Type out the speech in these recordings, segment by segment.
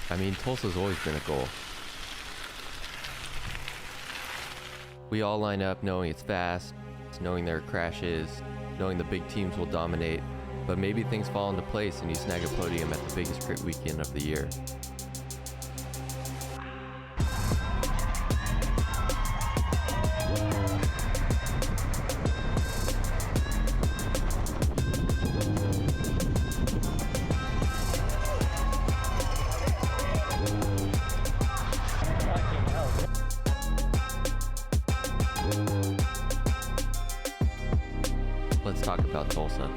I mean, Tulsa's always been a goal. We all line up knowing it's fast, knowing there are crashes, knowing the big teams will dominate, but maybe things fall into place and you snag a podium at the biggest crit weekend of the year. Let's talk about Tulsa.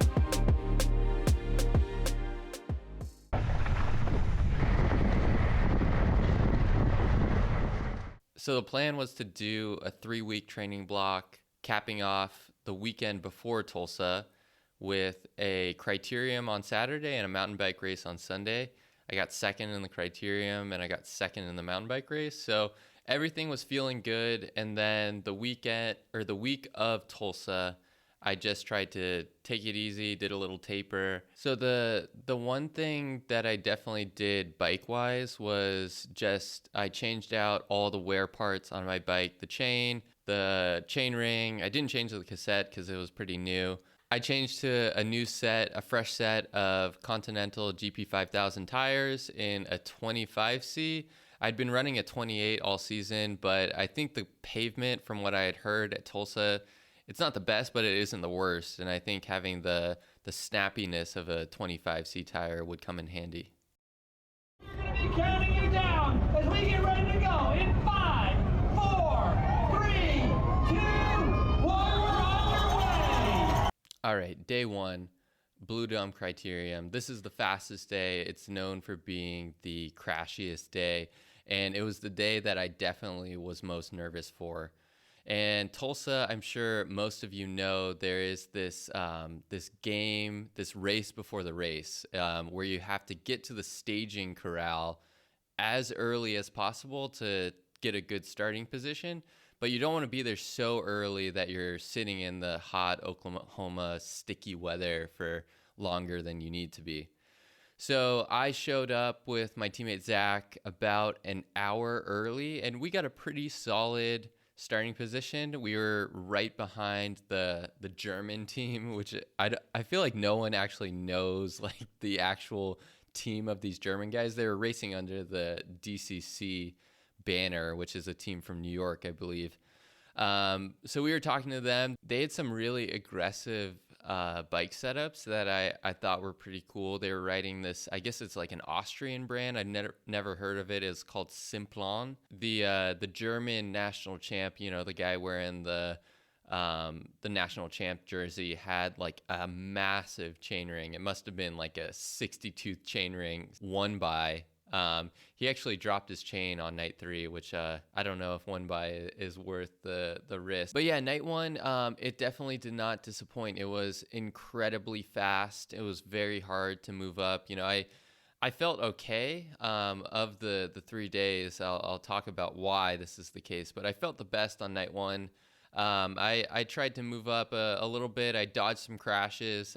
So the plan was to do a 3-week training block, capping off the weekend before Tulsa with a criterium on Saturday and a mountain bike race on Sunday. I got second in the criterium and I got second in the mountain bike race. So everything was feeling good. And then the week of Tulsa, I just tried to take it easy, did a little taper. So the one thing that I definitely did bike-wise was just I changed out all the wear parts on my bike, the chain ring. I didn't change the cassette because it was pretty new. I changed to a fresh set of Continental GP5000 tires in a 25C. I'd been running a 28 all season, but I think the pavement, from what I had heard at Tulsa, it's not the best, but it isn't the worst. And I think having the snappiness of a 25C tire would come in handy. We're going to be counting you down as we get ready to go in 5, 4, 3, 2, 1. We're on your way. All right, day one, Blue Dome Criterium. This is the fastest day. It's known for being the crashiest day. And it was the day that I definitely was most nervous for. And Tulsa, I'm sure most of you know, there is this race before the race, where you have to get to the staging corral as early as possible to get a good starting position. But you don't want to be there so early that you're sitting in the hot Oklahoma sticky weather for longer than you need to be. So I showed up with my teammate Zach about an hour early, and we got a pretty solid starting position. We were right behind the German team, which I feel like no one actually knows like the actual team of these German guys. They were racing under the DCC banner, which is a team from New York, I believe. So we were talking to them. They had some really aggressive bike setups that I thought were pretty cool. They were riding this, I guess it's like an Austrian brand. I'd never heard of it. It's called Simplon. The German national champ, the guy wearing the national champ jersey, had like a massive chainring. It must have been like a 60-tooth chainring won by. He actually dropped his chain on night 3, which I don't know if one by is worth the risk. But yeah, night 1, it definitely did not disappoint. It was incredibly fast. It was very hard to move up. I felt okay. Of the 3 days, I'll talk about why this is the case, but I felt the best on night 1. I tried to move up a little bit. I dodged some crashes.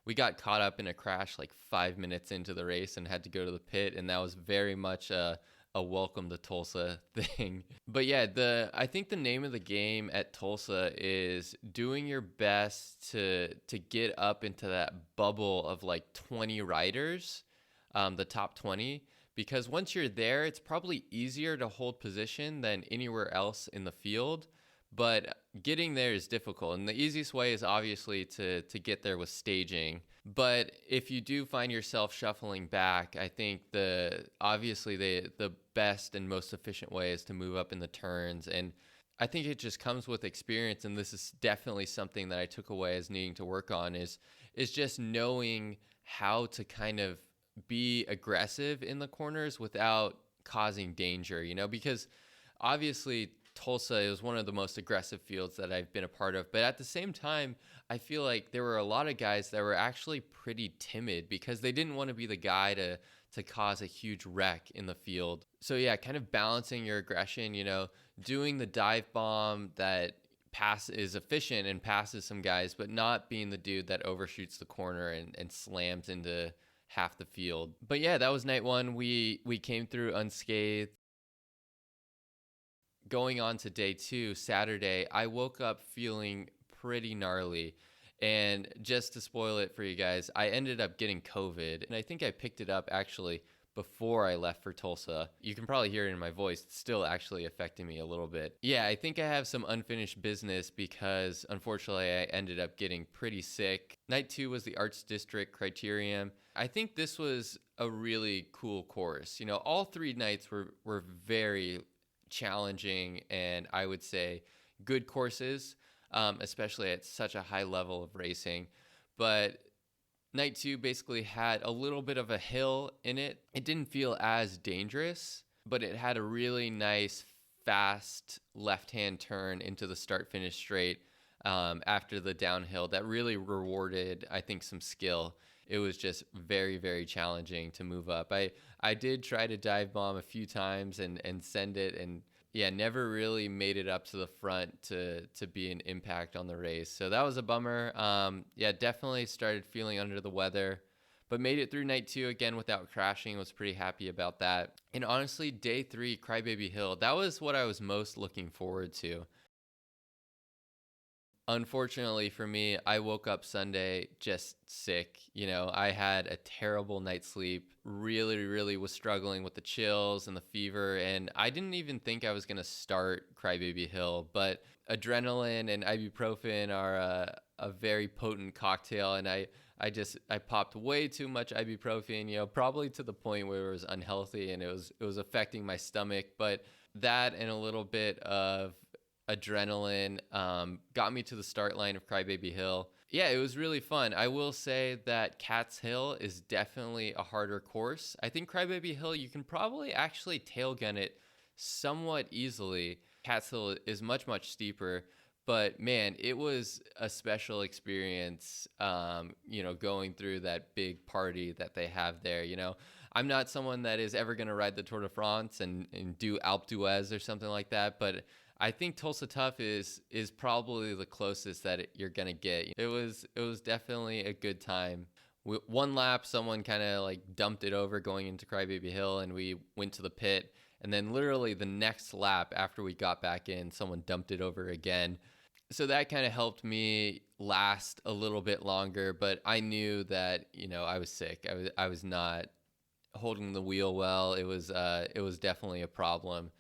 We got caught up in a crash like 5 minutes into the race and had to go to the pit, and that was very much a welcome to Tulsa thing. But yeah, I think the name of the game at Tulsa is doing your best to get up into that bubble of like 20 riders, the top 20, because once you're there, it's probably easier to hold position than anywhere else in the field. But getting there is difficult, and the easiest way is obviously to get there with staging. But if you do find yourself shuffling back, I think the best and most efficient way is to move up in the turns. And I think it just comes with experience, and this is definitely something that I took away as needing to work on is just knowing how to kind of be aggressive in the corners without causing danger, because obviously Tulsa is one of the most aggressive fields that I've been a part of. But at the same time, I feel like there were a lot of guys that were actually pretty timid because they didn't want to be the guy to cause a huge wreck in the field. So yeah, kind of balancing your aggression, doing the dive bomb that is efficient and passes some guys, but not being the dude that overshoots the corner and slams into half the field. But yeah, that was night one. We came through unscathed. Going on to day two, Saturday, I woke up feeling pretty gnarly. And just to spoil it for you guys, I ended up getting COVID. And I think I picked it up actually before I left for Tulsa. You can probably hear it in my voice. It's still actually affecting me a little bit. Yeah, I think I have some unfinished business because unfortunately I ended up getting pretty sick. Night two was the Arts District Criterium. I think this was a really cool course. You know, all 3 nights were very challenging and I would say good courses, especially at such a high level of racing. But night two basically had a little bit of a hill in it. It didn't feel as dangerous, but it had a really nice, fast left-hand turn into the start-finish straight after the downhill that really rewarded, I think, some skill. It was just very, very challenging to move up. I did try to dive bomb a few times and send it, and yeah, never really made it up to the front to be an impact on the race. So that was a bummer. Yeah, definitely started feeling under the weather, but made it through night two again without crashing. Was pretty happy about that. And honestly, day three, Crybaby Hill, that was what I was most looking forward to. Unfortunately for me, I woke up Sunday just sick. You know, I had a terrible night's sleep, really was struggling with the chills and the fever, and I didn't even think I was going to start Crybaby Hill, but adrenaline and ibuprofen are a very potent cocktail, and I popped way too much ibuprofen, you know, probably to the point where it was unhealthy and it was affecting my stomach, but that and a little bit of adrenaline got me to the start line of Crybaby Hill. Yeah, it was really fun. I will say that Cat's Hill is definitely a harder course. I think Crybaby Hill, you can probably actually tail gun it somewhat easily. Cat's Hill is much steeper, but man, it was a special experience, you know, going through that big party that they have there. You know, I'm not someone that is ever going to ride the Tour de France and do Alpe d'Huez or something like that, but I think Tulsa Tough is probably the closest that you're gonna get. It was definitely a good time. One lap, someone kind of like dumped it over going into Crybaby Hill, and we went to the pit. And then literally the next lap after we got back in, someone dumped it over again. So that kind of helped me last a little bit longer. But I knew that, you know, I was sick. I was not holding the wheel well. It was definitely a problem.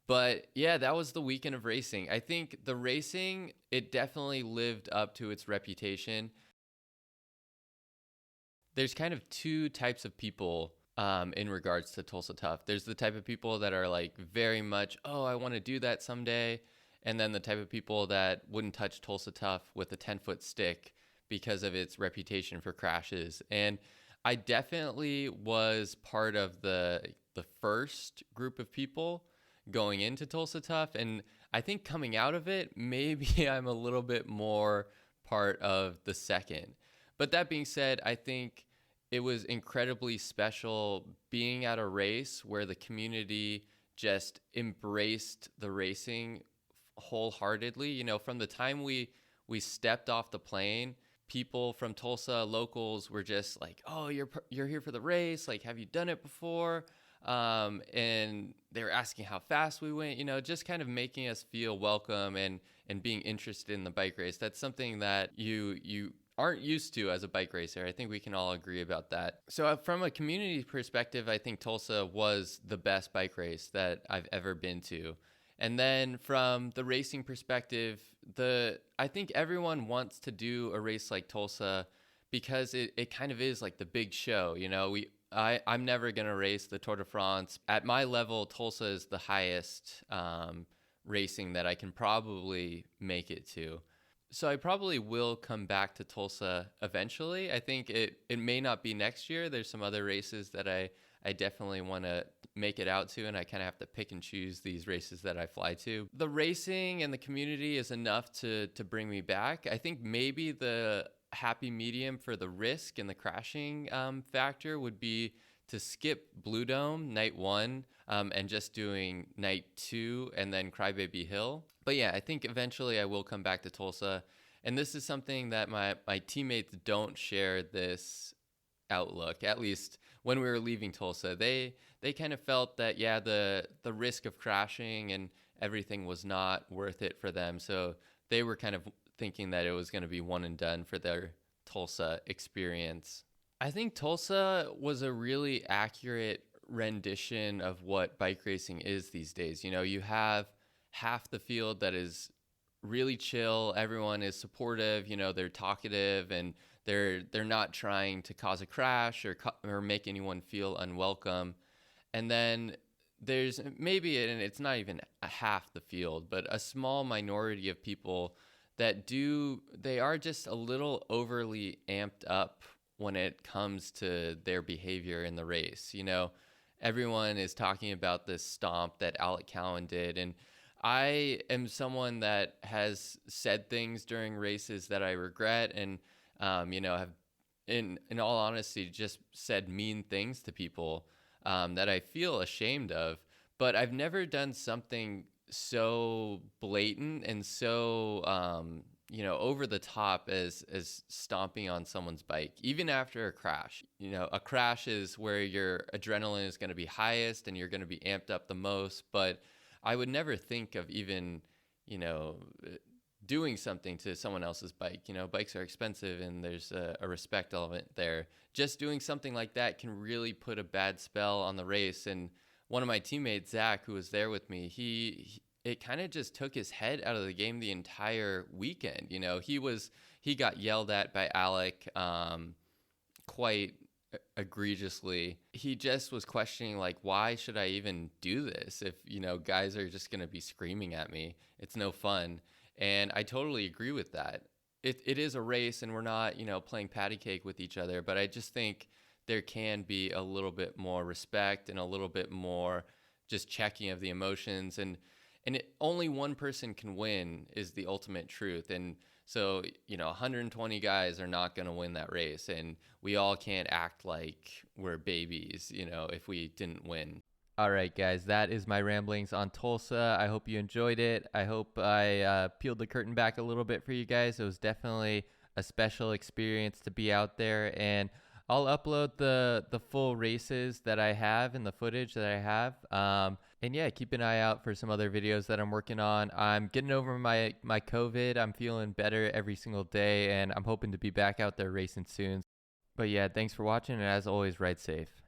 But yeah, that was the weekend of racing. I think the racing, it definitely lived up to its reputation. There's kind of 2 types of people in regards to Tulsa Tough. There's the type of people that are like very much, oh, I want to do that someday. And then the type of people that wouldn't touch Tulsa Tough with a 10-foot stick because of its reputation for crashes. And I definitely was part of the first group of people going into Tulsa Tough, and I think coming out of it, maybe I'm a little bit more part of the second. But that being said, I think it was incredibly special being at a race where the community just embraced the racing wholeheartedly. You know, from the time we stepped off the plane, people from Tulsa, locals, were just like, "Oh, you're here for the race? Like, have you done it before?" And they were asking how fast we went, you know, just kind of making us feel welcome and being interested in the bike race. That's something that you aren't used to as a bike racer. I think we can all agree about that. So from a community perspective, I think Tulsa was the best bike race that I've ever been to. And then from the racing perspective, I think everyone wants to do a race like Tulsa because it kind of is like the big show, you know. I'm never going to race the Tour de France. At my level, Tulsa is the highest racing that I can probably make it to. So I probably will come back to Tulsa eventually. I think it may not be next year. There's some other races that I definitely want to make it out to, and I kind of have to pick and choose these races that I fly to. The racing and the community is enough to bring me back. I think maybe the happy medium for the risk and the crashing factor would be to skip Blue Dome night 1 and just doing night 2 and then Crybaby Hill. But yeah, I think eventually I will come back to Tulsa, and this is something that my teammates don't share this outlook. At least when we were leaving Tulsa, they kind of felt that, yeah, the risk of crashing and everything was not worth it for them. So they were kind of thinking that it was going to be one and done for their Tulsa experience. I think Tulsa was a really accurate rendition of what bike racing is these days. You know, you have half the field that is really chill. Everyone is supportive. You know, they're talkative and they're not trying to cause a crash or make anyone feel unwelcome. And then there's maybe, and it's not even a half the field, but a small minority of people they are just a little overly amped up when it comes to their behavior in the race. You know, everyone is talking about this stomp that Alec Cowan did, and I am someone that has said things during races that I regret, and you know, have in all honesty just said mean things to people that I feel ashamed of. But I've never done something so blatant and so you know, over the top as stomping on someone's bike, even after a crash. You know, a crash is where your adrenaline is going to be highest and you're going to be amped up the most. But I would never think of even, you know, doing something to someone else's bike. You know, bikes are expensive and there's a respect element there. Just doing something like that can really put a bad spell on the race. And one of my teammates, Zach, who was there with me, it kind of just took his head out of the game the entire weekend. You know, he got yelled at by Alec quite egregiously. He just was questioning, like, why should I even do this if, you know, guys are just going to be screaming at me? It's no fun. And I totally agree with that. It is a race and we're not, you know, playing patty cake with each other, but I just think there can be a little bit more respect and a little bit more just checking of the emotions. And only one person can win is the ultimate truth. And so, you know, 120 guys are not going to win that race. And we all can't act like we're babies, you know, if we didn't win. All right, guys, that is my ramblings on Tulsa. I hope you enjoyed it. I hope I peeled the curtain back a little bit for you guys. It was definitely a special experience to be out there. And I'll upload the full races that I have and the footage that I have. And yeah, keep an eye out for some other videos that I'm working on. I'm getting over my COVID. I'm feeling better every single day, and I'm hoping to be back out there racing soon. But yeah, thanks for watching, and as always, ride safe.